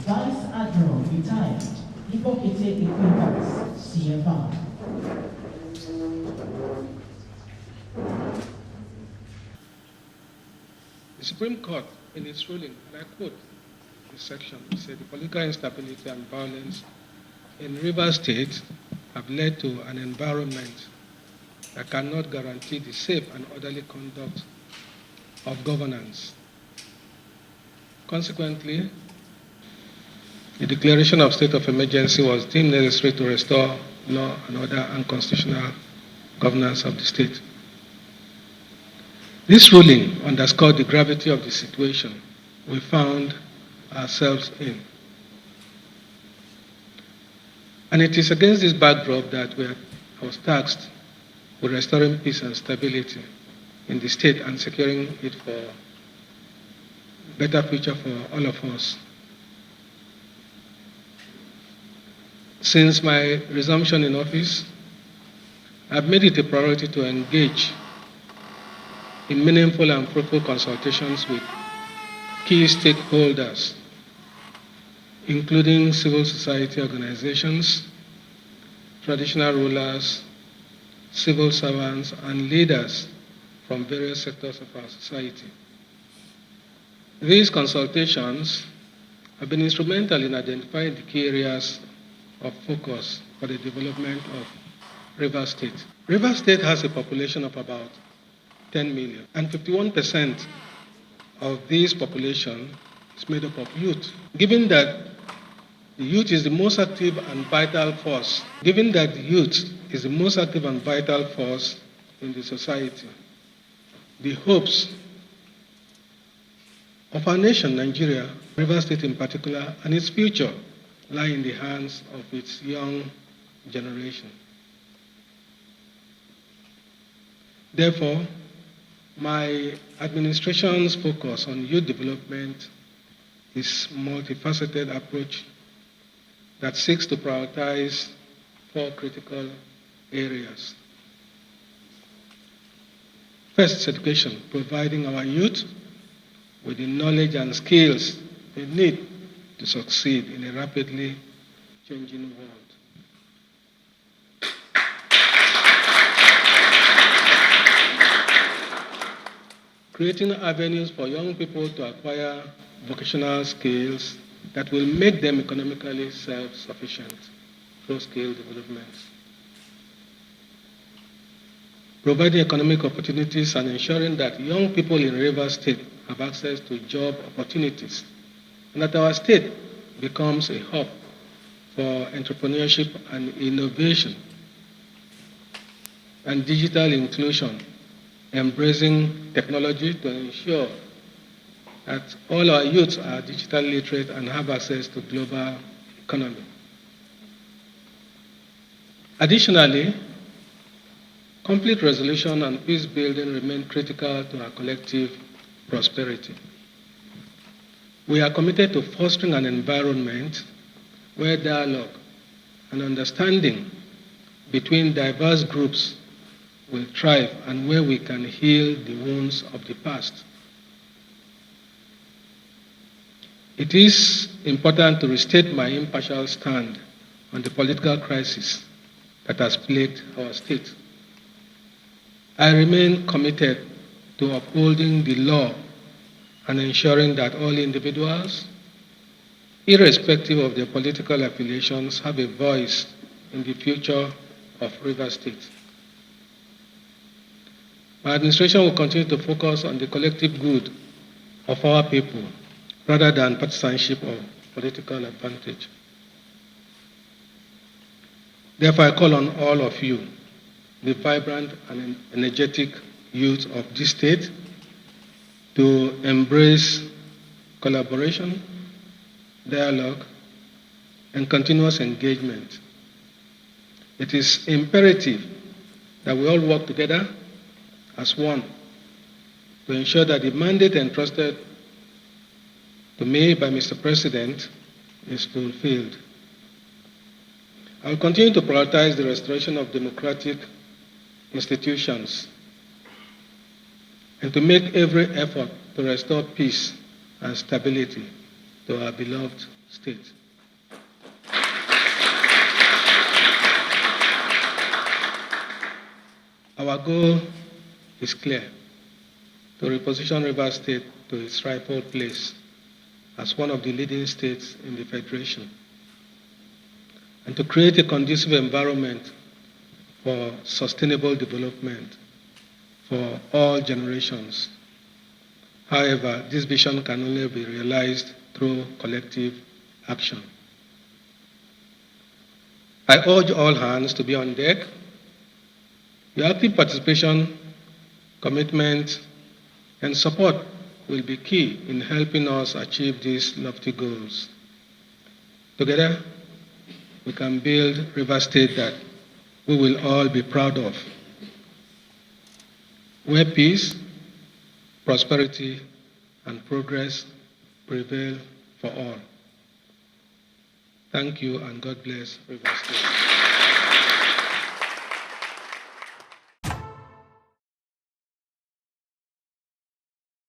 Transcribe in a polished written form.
Vice Admiral retired Ibok Ete Ekwe Ibas, CFR. The Supreme Court, in its ruling, and I quote this section, said the political instability and violence in Rivers State have led to an environment that cannot guarantee the safe and orderly conduct of governance. Consequently, the declaration of state of emergency was deemed necessary to restore law and order and constitutional governance of the state. This ruling underscored the gravity of the situation we found ourselves in. And it is against this backdrop that I was tasked with restoring peace and stability in the state and securing it for a better future for all of us. Since my resumption in office, I've made it a priority to engage in meaningful and fruitful consultations with key stakeholders, including civil society organizations, traditional rulers, civil servants, and leaders from various sectors of our society. These consultations have been instrumental in identifying the key areas of focus for the development of Rivers State. Rivers State has a population of about 10 million, and 51% of this population is made up of youth. Given that the youth is the most active and vital force, in the society, the hopes of our nation, Nigeria, Rivers State in particular, and its future lie in the hands of its young generation. Therefore, my administration's focus on youth development is a multifaceted approach that seeks to prioritize 4 critical areas. First is education, providing our youth with the knowledge and skills they need to succeed in a rapidly changing world. Creating avenues for young people to acquire vocational skills that will make them economically self-sufficient through skill development. Providing economic opportunities and ensuring that young people in Rivers State have access to job opportunities, and that our state becomes a hub for entrepreneurship and innovation and digital inclusion, embracing technology to ensure that all our youths are digitally literate and have access to global economy. Additionally, conflict resolution and peace building remain critical to our collective prosperity. We are committed to fostering an environment where dialogue and understanding between diverse groups will thrive and where we can heal the wounds of the past. It is important to restate my impartial stand on the political crisis that has plagued our state. I remain committed to upholding the law and ensuring that all individuals, irrespective of their political affiliations, have a voice in the future of Rivers State. My administration will continue to focus on the collective good of our people rather than partisanship or political advantage. Therefore, I call on all of you, the vibrant and energetic youth of this state, to embrace collaboration, dialogue, and continuous engagement. It is imperative that we all work together as one to ensure that the mandate entrusted to me by Mr. President is fulfilled. I will continue to prioritize the restoration of democratic institutions and to make every effort to restore peace and stability to our beloved state. Our goal is clear: to reposition Rivers State to its rightful place as one of the leading states in the Federation, and to create a conducive environment for sustainable development for all generations. However, this vision can only be realized through collective action. I urge all hands to be on deck. Your active participation, commitment, and support will be key in helping us achieve these lofty goals. Together, we can build Rivers State that we will all be proud of, where peace, prosperity, and progress prevail for all. Thank you, and God bless Rivers State.